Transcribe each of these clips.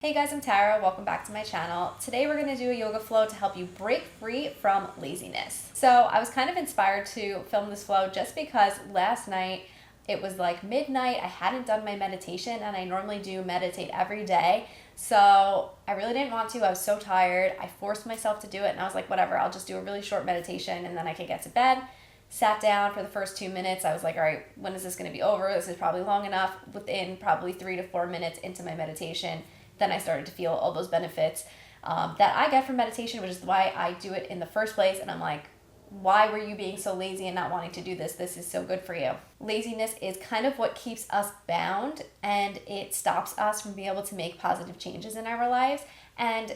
Hey guys, I'm Tara. Welcome back to my channel. Today we're going to do a yoga flow to help you break free from laziness. So I was kind of inspired to film this flow just because last night it was like midnight. I hadn't done my meditation and I normally do meditate every day. So I really didn't want to. I was so tired. I forced myself to do it and I was like, whatever, I'll just do a really short meditation and then I could get to bed. Sat down for the first 2 minutes. I was like, all right, when is this going to be over? This is probably long enough. Within probably 3 to 4 minutes into my meditation, then I started to feel all those benefits that I get from meditation, which is why I do it in the first place. And I'm like, why were you being so lazy and not wanting to do this? This is so good for you. Laziness is kind of what keeps us bound and it stops us from being able to make positive changes in our lives. And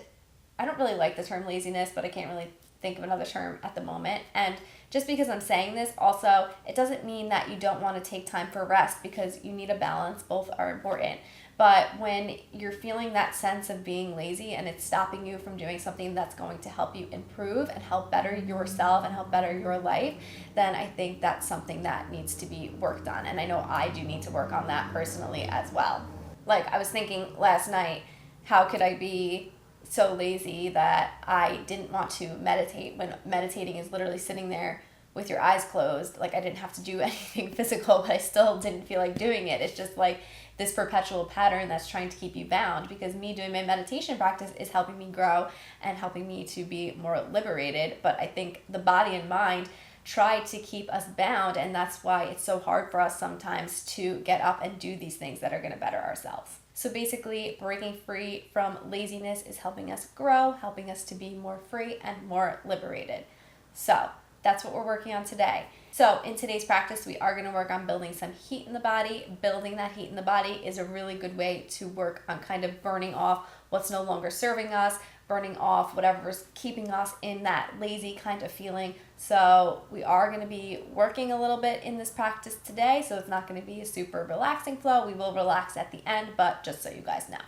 I don't really like the term laziness, but I can't really think of another term at the moment. And just because I'm saying this, also, it doesn't mean that you don't want to take time for rest because you need a balance. Both are important. But when you're feeling that sense of being lazy and it's stopping you from doing something that's going to help you improve and help better yourself and help better your life, then I think that's something that needs to be worked on. And I know I do need to work on that personally as well. Like I was thinking last night, how could I be so lazy that I didn't want to meditate when meditating is literally sitting there with your eyes closed? Like I didn't have to do anything physical, but I still didn't feel like doing it. It's just like this perpetual pattern that's trying to keep you bound, because me doing my meditation practice is helping me grow and helping me to be more liberated. But I think the body and mind try to keep us bound, and that's why it's so hard for us sometimes to get up and do these things that are going to better ourselves. So basically, breaking free from laziness is helping us grow, helping us to be more free and more liberated. So that's what we're working on today. So in today's practice, we are going to work on building some heat in the body. Building that heat in the body is a really good way to work on kind of burning off what's no longer serving us, burning off whatever's keeping us in that lazy kind of feeling. So we are going to be working a little bit in this practice today. So it's not going to be a super relaxing flow. We will relax at the end, but just so you guys know.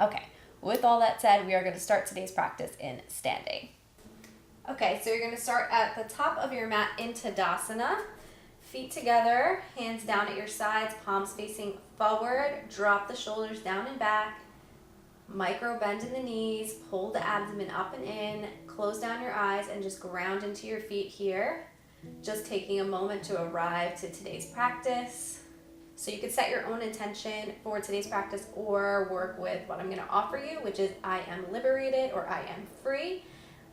Okay, with all that said, we are going to start today's practice in standing. Okay, so you're going to start at the top of your mat in Tadasana. Feet together, hands down at your sides, palms facing forward. Drop the shoulders down and back. Micro bend in the knees, pull the abdomen up and in. Close down your eyes and just ground into your feet here. Just taking a moment to arrive to today's practice. So you could set your own intention for today's practice or work with what I'm going to offer you, which is I am liberated or I am free.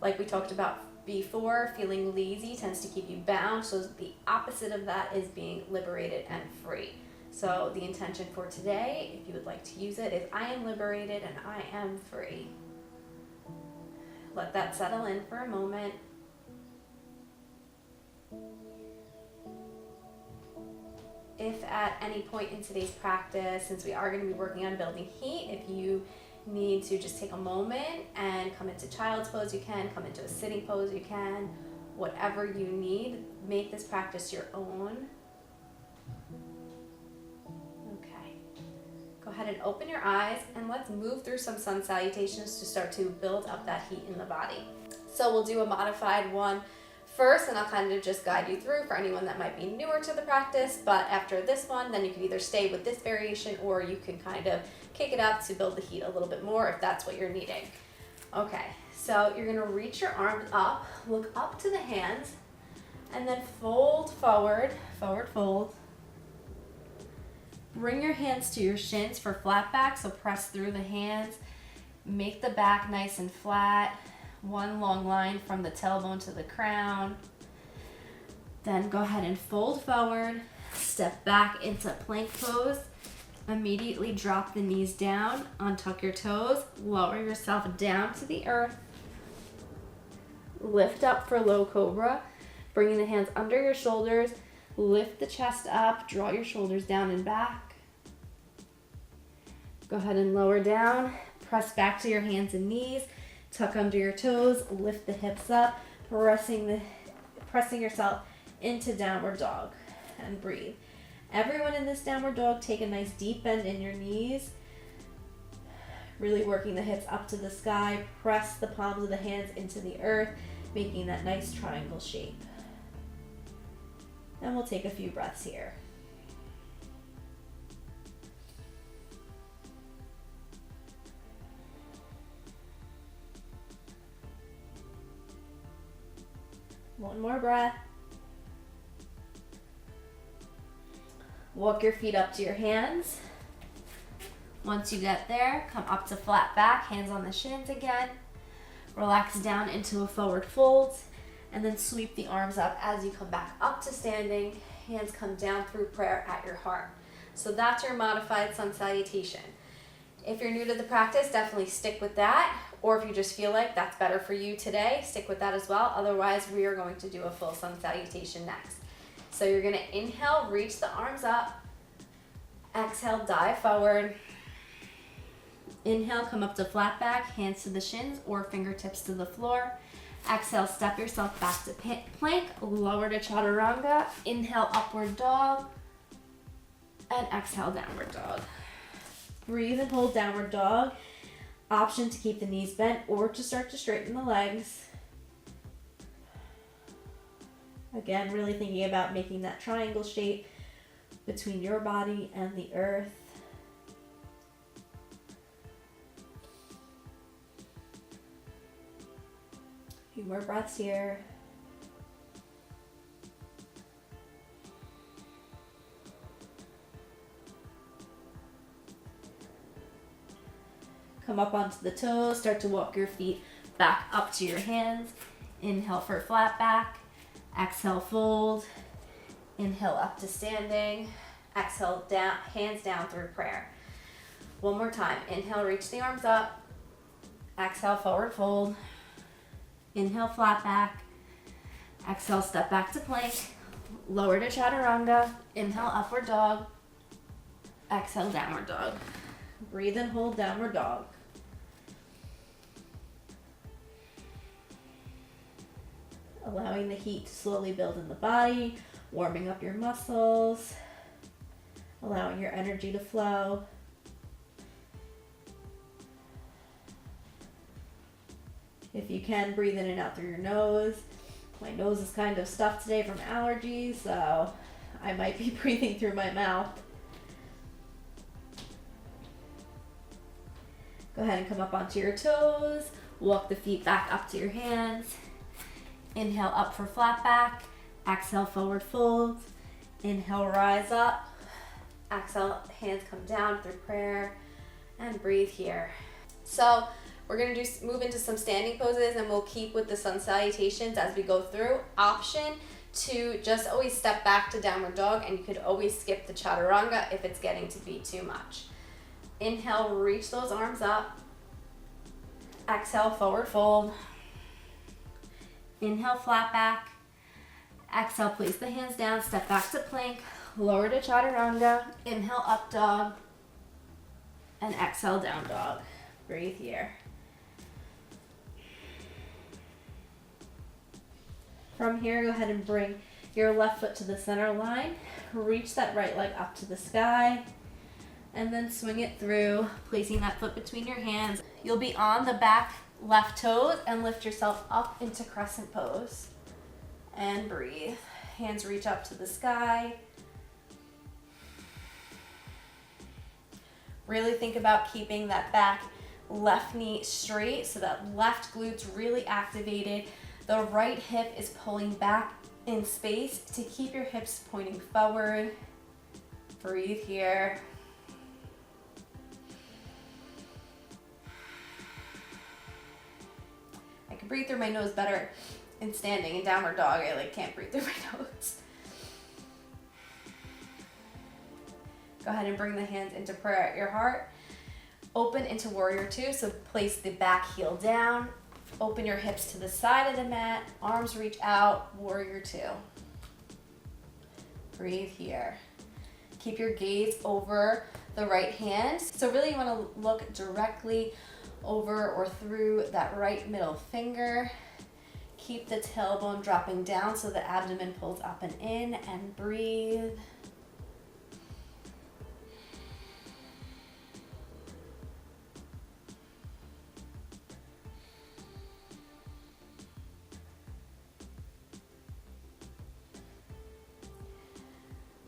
Like we talked about before, feeling lazy tends to keep you bound. So the opposite of that is being liberated and free. So the intention for today, if you would like to use it, is I am liberated and I am free. Let that settle in for a moment. If at any point in today's practice, since we are going to be working on building heat, if you need to just take a moment and come into child's pose, you can. Come into a sitting pose, you can. Whatever you need, make this practice your own. Okay. Go ahead and open your eyes and let's move through some sun salutations to start to build up that heat in the body. So we'll do a modified one first, and I'll kind of just guide you through for anyone that might be newer to the practice. But after this one, then you can either stay with this variation or you can kind of kick it up to build the heat a little bit more if that's what you're needing. Okay, so you're gonna reach your arms up, look up to the hands, and then fold forward, forward fold. Bring your hands to your shins for flat back, so press through the hands. Make the back nice and flat. One long line from the tailbone to the crown. Then go ahead and fold forward, step back into plank pose. Immediately drop the knees down, untuck your toes, lower yourself down to the earth. Lift up for low cobra, bringing the hands under your shoulders. Lift the chest up, draw your shoulders down and back. Go ahead and lower down, press back to your hands and knees. Tuck under your toes, lift the hips up, pressing yourself into downward dog, and breathe. Everyone in this downward dog, take a nice deep bend in your knees, really working the hips up to the sky. Press the palms of the hands into the earth, making that nice triangle shape. And we'll take a few breaths here. One more breath. Walk your feet up to your hands. Once you get there, come up to flat back, hands on the shins again. Relax down into a forward fold, and then sweep the arms up as you come back up to standing. Hands come down through prayer at your heart. So that's your modified sun salutation. If you're new to the practice, definitely stick with that. Or if you just feel like that's better for you today, stick with that as well. Otherwise, we are going to do a full sun salutation next. So you're gonna inhale, reach the arms up. Exhale, dive forward. Inhale, come up to flat back, hands to the shins or fingertips to the floor. Exhale, step yourself back to plank, lower to chaturanga. Inhale, upward dog. And exhale, downward dog. Breathe and hold downward dog. Option to keep the knees bent or to start to straighten the legs. Again, really thinking about making that triangle shape between your body and the earth. A few more breaths here. Come up onto the toes, start to walk your feet back up to your hands. Inhale for flat back. Exhale, fold. Inhale up to standing. Exhale, down, hands down through prayer. One more time. Inhale, reach the arms up. Exhale, forward fold. Inhale, flat back. Exhale, step back to plank. Lower to chaturanga. Inhale, upward dog. Exhale, downward dog. Breathe and hold downward dog. Allowing the heat to slowly build in the body, warming up your muscles, allowing your energy to flow. If you can, breathe in and out through your nose. My nose is kind of stuffed today from allergies, so I might be breathing through my mouth. Go ahead and come up onto your toes. Walk the feet back up to your hands. Inhale up for flat back. Exhale, forward fold. Inhale, rise up. Exhale, hands come down through prayer. And breathe here. So we're going to move into some standing poses, and we'll keep with the sun salutations as we go through. Option to just always step back to downward dog, and you could always skip the chaturanga if it's getting to be too much. Inhale, reach those arms up. Exhale, forward fold. Inhale, flat back. Exhale, place the hands down, step back to plank, lower to chaturanga. Inhale, up dog. And exhale, down dog. Breathe here. From here, go ahead and bring your left foot to the center line. Reach that right leg up to the sky. And then swing it through, placing that foot between your hands. You'll be on the back left toes and lift yourself up into crescent pose. And breathe. Hands reach up to the sky. Really think about keeping that back left knee straight so that left glute's really activated. The right hip is pulling back in space to keep your hips pointing forward. Breathe here. I can breathe through my nose better in standing. In downward dog, I can't breathe through my nose. Go ahead and bring the hands into prayer at your heart. Open into warrior two, so place the back heel down. Open your hips to the side of the mat. Arms reach out, warrior two. Breathe here. Keep your gaze over the right hand. So really you want to look directly over or through that right middle finger. Keep the tailbone dropping down so the abdomen pulls up and in, and breathe.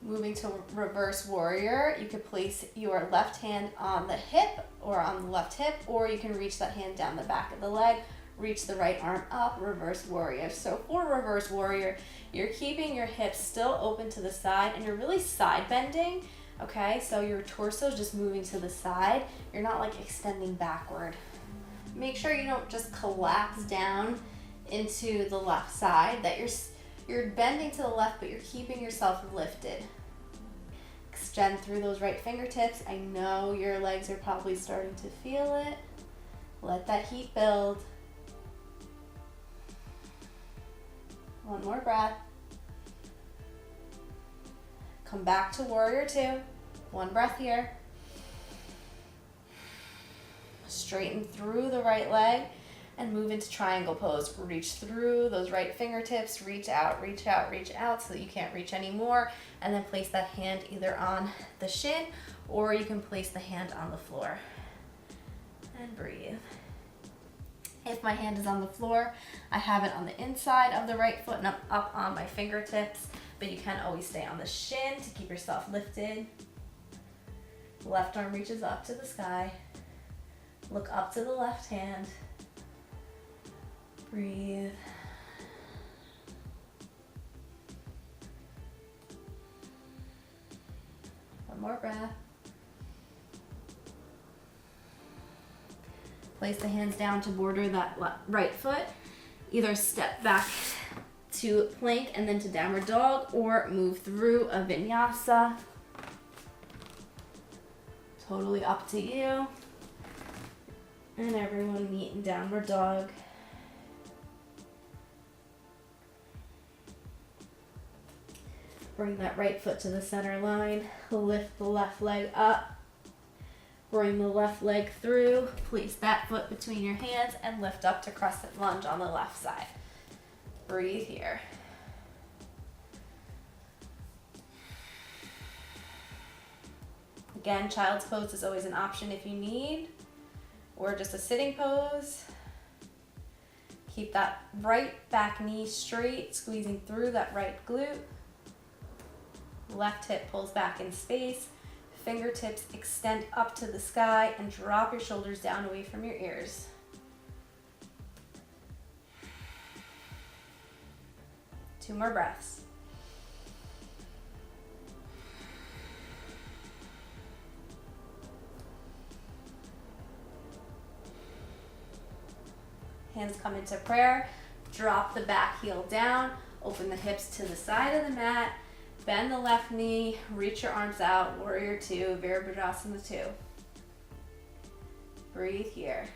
Moving to reverse warrior, you could place your left hand on the hip or on the left hip, or you can reach that hand down the back of the leg. reach the right arm up, reverse warrior. So for reverse warrior, you're keeping your hips still open to the side and you're really side bending, okay? So your torso is just moving to the side. You're not like extending backward. Make sure you don't just collapse down into the left side, that you're bending to the left, but you're keeping yourself lifted. Extend through those right fingertips. I know your legs are probably starting to feel it. Let that heat build. One more breath. Come back to warrior two. One breath here. Straighten through the right leg and move into triangle pose. Reach through those right fingertips, reach out, reach out, reach out so that you can't reach anymore, and then place that hand either on the shin or you can place the hand on the floor. And breathe. If my hand is on the floor, I have it on the inside of the right foot and up on my fingertips, but you can always stay on the shin to keep yourself lifted. Left arm reaches up to the sky. Look up to the left hand. Breathe. One more breath. Place the hands down to border that right foot. Either step back to plank and then to downward dog, or move through a vinyasa. Totally up to you. And everyone meet in downward dog. Bring that right foot to the center line. Lift the left leg up. Bring the left leg through. Place that foot between your hands and lift up to crescent lunge on the left side. Breathe here. Again, child's pose is always an option if you need, or just a sitting pose. Keep that right back knee straight, squeezing through that right glute. Left hip pulls back in space. Fingertips extend up to the sky and drop your shoulders down away from your ears. Two more breaths. Hands come into prayer. Drop the back heel down. Open the hips to the side of the mat. Bend the left knee. Reach your arms out. Warrior two. Virabhadrasana 2. Breathe here.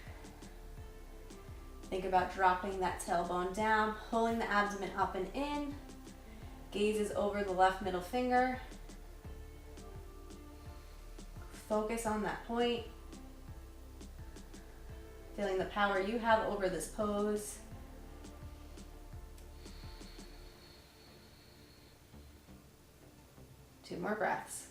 Think about dropping that tailbone down, pulling the abdomen up and in. Gaze is over the left middle finger. Focus on that point. Feeling the power you have over this pose. Two more breaths.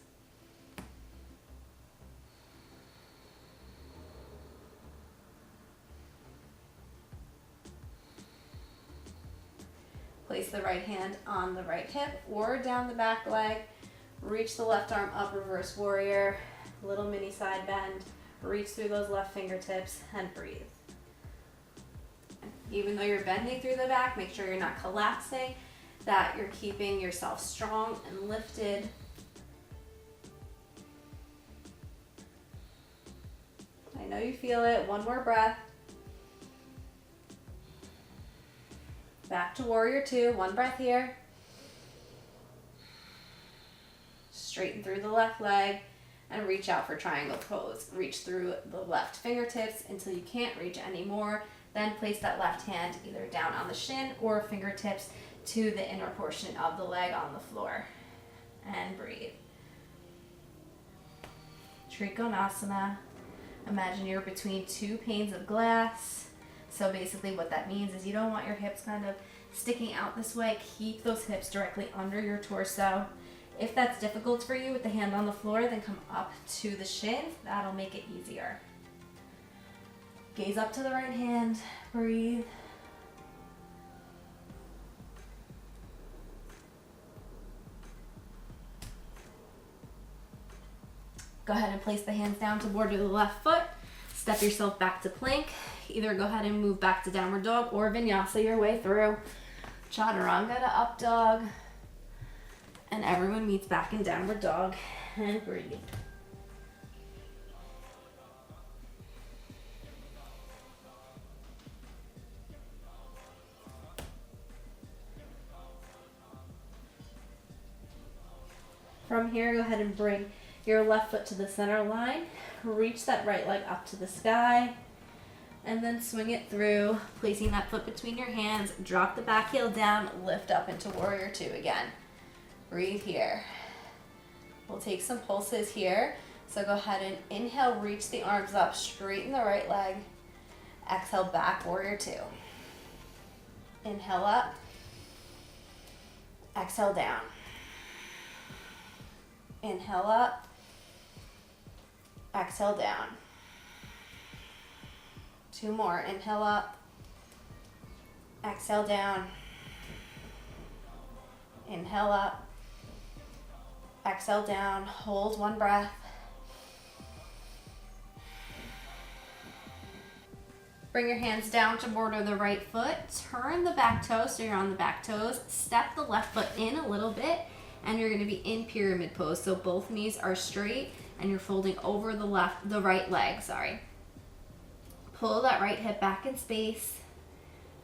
Place the right hand on the right hip or down the back leg. Reach the left arm up, reverse warrior. Little mini side bend. Reach through those left fingertips and breathe. Even though you're bending through the back, make sure you're not collapsing, that you're keeping yourself strong and lifted. I know you feel it. One more breath. Back to warrior two. One breath here. Straighten through the left leg and reach out for triangle pose. Reach through the left fingertips until you can't reach anymore. Then place that left hand either down on the shin or fingertips to the inner portion of the leg on the floor. And breathe. Trikonasana. Imagine you're between two panes of glass. So basically what that means is you don't want your hips kind of sticking out this way. Keep those hips directly under your torso. If that's difficult for you with the hand on the floor, then come up to the shin. That'll make it easier. Gaze up to the right hand. Breathe. Go ahead and place the hands down to border the left foot. Step yourself back to plank. Either go ahead and move back to downward dog or vinyasa your way through. Chaturanga to up dog. And everyone meets back in downward dog. And breathe. From here, go ahead and bring your left foot to the center line. Reach that right leg up to the sky. And then swing it through, placing that foot between your hands. Drop the back heel down, lift up into warrior two again. Breathe here. We'll take some pulses here. So go ahead and inhale, reach the arms up, straighten the right leg. Exhale, back, warrior two. Inhale up. Exhale down. Inhale up. Exhale down. Two more. Inhale up. Exhale down. Inhale up. Exhale down. Hold one breath. Bring your hands down to border the right foot. Turn the back toes so you're on the back toes. Step the left foot in a little bit and you're going to be in pyramid pose. So both knees are straight and you're folding over the right leg, sorry. Pull that right hip back in space.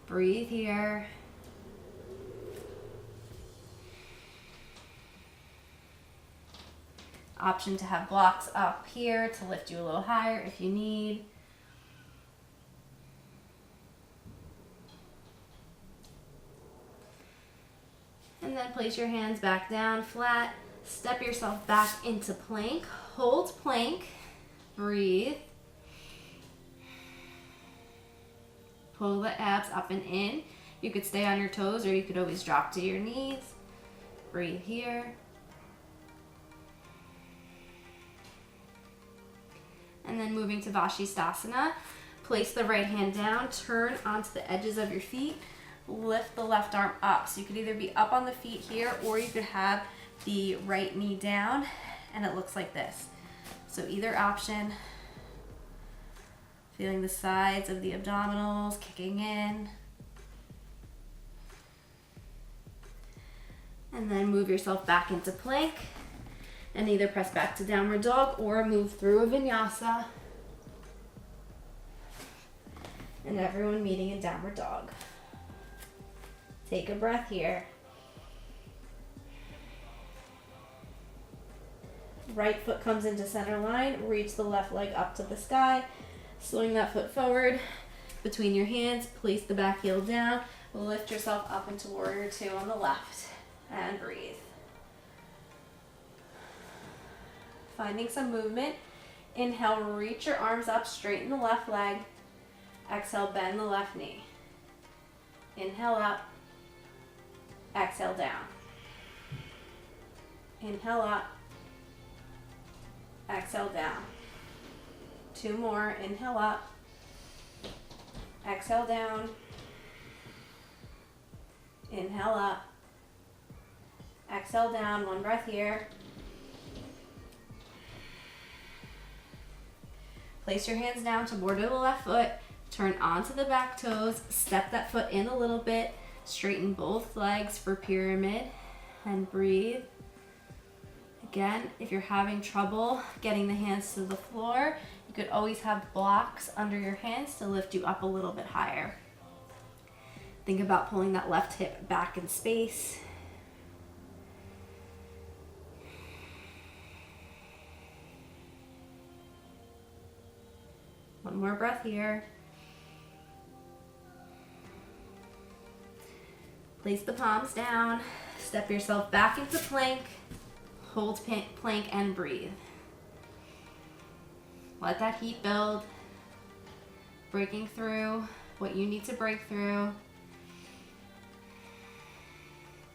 Breathe here. Option to have blocks up here to lift you a little higher if you need. And then place your hands back down flat. Step yourself back into plank. Hold plank. Breathe. Pull the abs up and in. You could stay on your toes or you could always drop to your knees. Breathe here. And then moving to Vashisthasana. Place the right hand down, turn onto the edges of your feet. Lift the left arm up. So you could either be up on the feet here or you could have the right knee down and it looks like this. So either option. Feeling the sides of the abdominals kicking in. And then move yourself back into plank and either press back to downward dog or move through a vinyasa. And everyone meeting in downward dog. Take a breath here. Right foot comes into center line. Reach the left leg up to the sky. Swing that foot forward between your hands. Place the back heel down. Lift yourself up into warrior two on the left. And breathe. Finding some movement. Inhale, reach your arms up, straighten the left leg. Exhale, bend the left knee. Inhale up. Exhale down. Inhale up. Exhale down. Two more. Inhale up. Exhale down. Inhale up. Exhale down. One breath here. Place your hands down to border the left foot. Turn onto the back toes. Step that foot in a little bit. Straighten both legs for pyramid. And breathe. Again, if you're having trouble getting the hands to the floor, you could always have blocks under your hands to lift you up a little bit higher. Think about pulling that left hip back in space. One more breath here. Place the palms down. Step yourself back into plank. Hold plank and breathe. Let that heat build. Breaking through what you need to break through.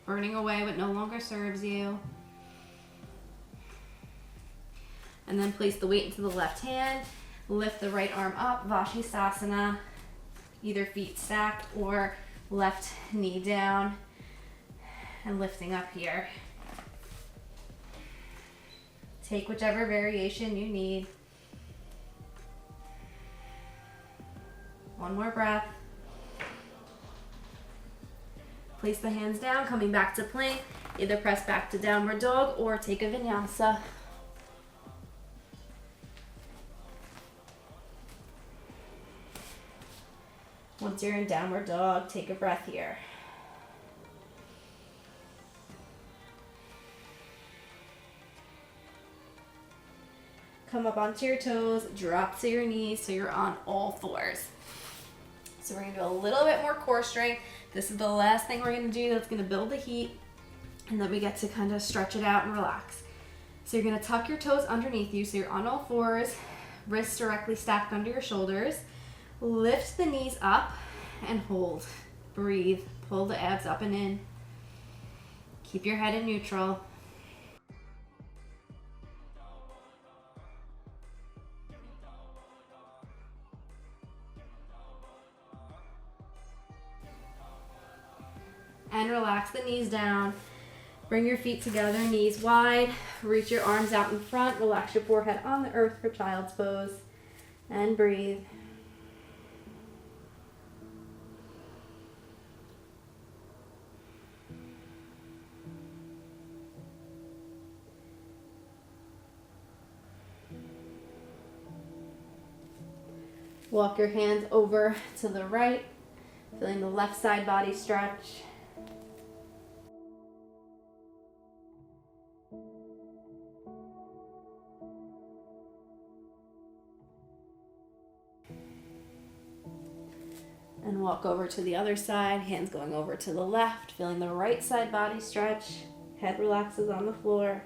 Burning away what no longer serves you. And then place the weight into the left hand. Lift the right arm up, Vashisthasana. Either feet stacked or left knee down. And lifting up here. Take whichever variation you need. One more breath. Place the hands down, coming back to plank. Either press back to downward dog or take a vinyasa. Once you're in downward dog, take a breath here. Come up onto your toes, drop to your knees so you're on all fours. So we're gonna do a little bit more core strength. This is the last thing we're gonna do that's gonna build the heat, and then we get to kind of stretch it out and relax. So you're gonna tuck your toes underneath you so you're on all fours, wrists directly stacked under your shoulders. Lift the knees up and hold. Breathe, pull the abs up and in. Keep your head in neutral. And relax the knees down. Bring your feet together, knees wide. Reach your arms out in front. Relax your forehead on the earth for child's pose. And breathe. Walk your hands over to the right, feeling the left side body stretch. And walk over to the other side, hands going over to the left, feeling the right side body stretch. Head relaxes on the floor.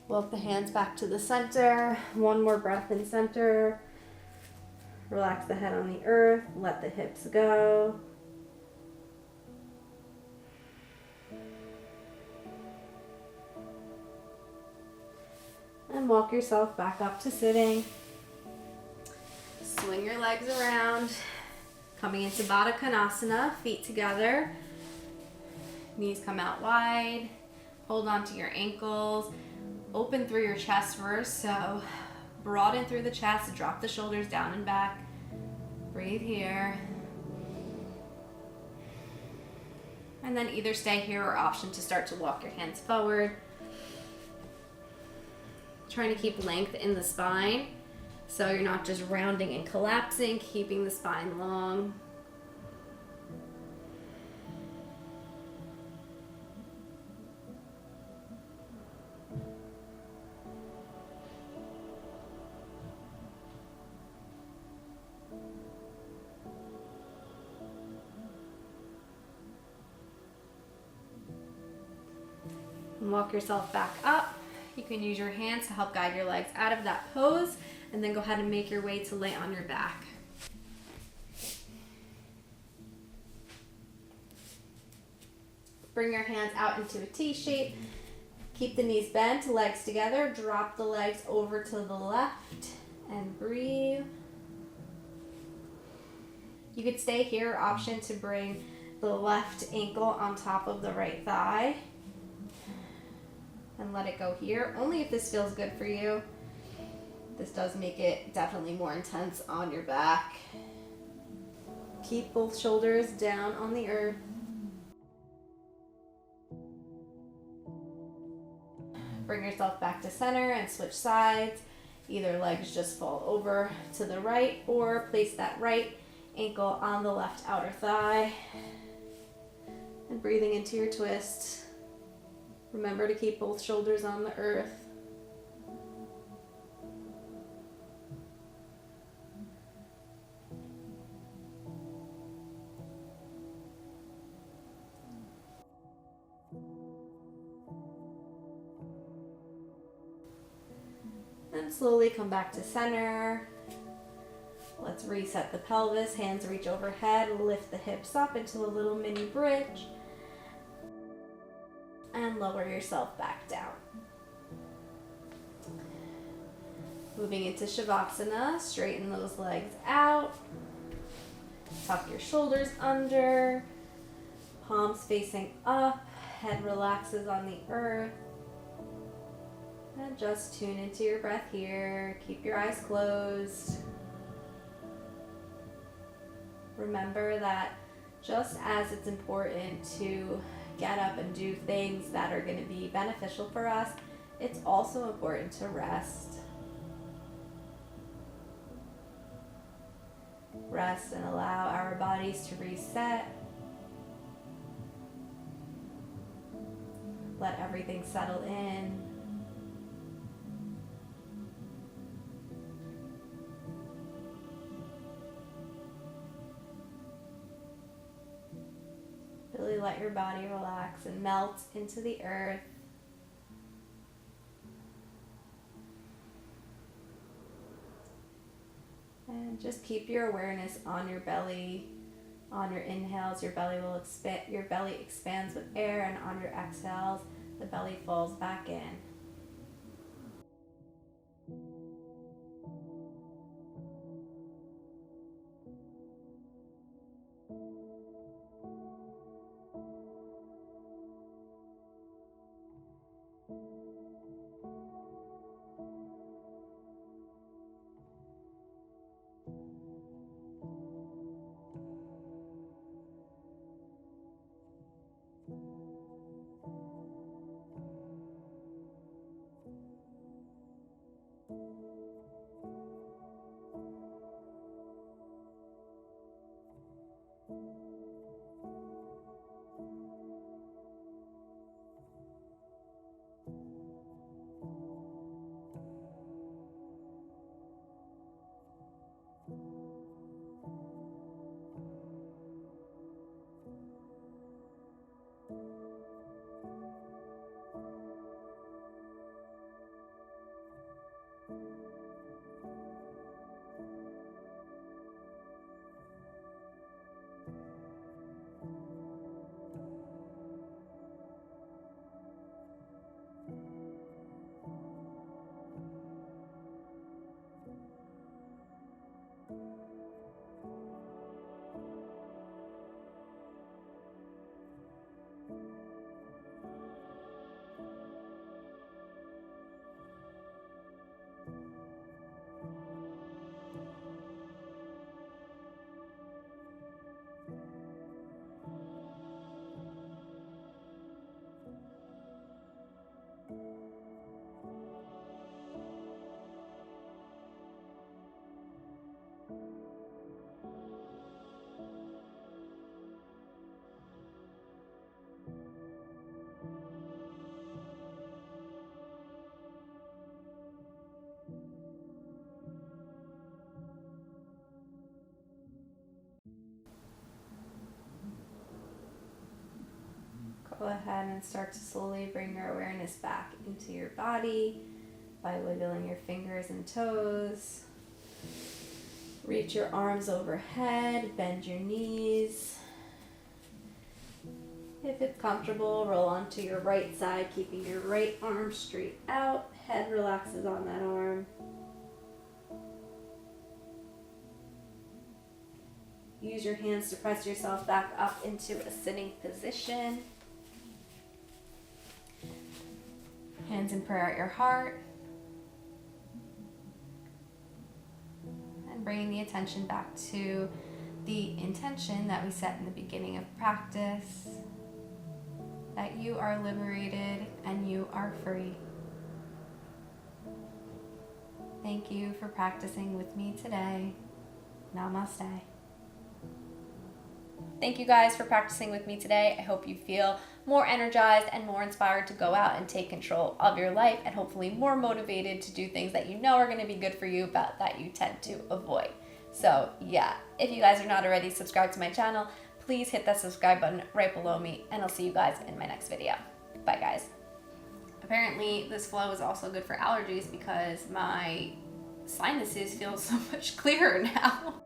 Walk the hands back to the center. One more breath in center. Relax the head on the earth. Let the hips go. And walk yourself back up to sitting. Swing your legs around. Coming into Baddha Konasana, feet together. Knees come out wide. Hold on to your ankles. Open through your chest first, so broaden through the chest, drop the shoulders down and back. Breathe here. And then either stay here or option to start to walk your hands forward. Trying to keep length in the spine, so you're not just rounding and collapsing, keeping the spine long. And walk yourself back up. You can use your hands to help guide your legs out of that pose, and then go ahead and make your way to lay on your back. Bring your hands out into a T shape. Keep the knees bent, legs together. Drop the legs over to the left and breathe. You could stay here, option to bring the left ankle on top of the right thigh. And let it go here, only if this feels good for you. This does make it definitely more intense on your back. Keep both shoulders down on the earth. Bring yourself back to center and switch sides. Either legs just fall over to the right, or place that right ankle on the left outer thigh. And breathing into your twist. Remember to keep both shoulders on the earth. And slowly come back to center. Let's reset the pelvis. Hands reach overhead. Lift the hips up into a little mini bridge. And lower yourself back down. Moving into Shavasana, straighten those legs out. Tuck your shoulders under, palms facing up, head relaxes on the earth. And just tune into your breath here. Keep your eyes closed. Remember that just as it's important to get up and do things that are going to be beneficial for us, it's also important to rest. Rest and allow our bodies to reset. Let everything settle in. Really let your body relax and melt into the earth. And just keep your awareness on your belly. On your inhales, your belly will expand. Your belly expands with air, and on your exhales, the belly falls back in. Go ahead and start to slowly bring your awareness back into your body by wiggling your fingers and toes. Reach your arms overhead, bend your knees. If it's comfortable, roll onto your right side, keeping your right arm straight out. Head relaxes on that arm. Use your hands to press yourself back up into a sitting position. Hands in prayer at your heart. And bringing the attention back to the intention that we set in the beginning of practice. That you are liberated and you are free. Thank you for practicing with me today. Namaste. Thank you guys for practicing with me today. I hope you feel more energized and more inspired to go out and take control of your life, and hopefully more motivated to do things that you know are going to be good for you but that you tend to avoid. So yeah, if you guys are not already subscribed to my channel, please hit that subscribe button right below me, and I'll see you guys in my next video. Bye guys. Apparently this flow is also good for allergies because my sinuses feel so much clearer now.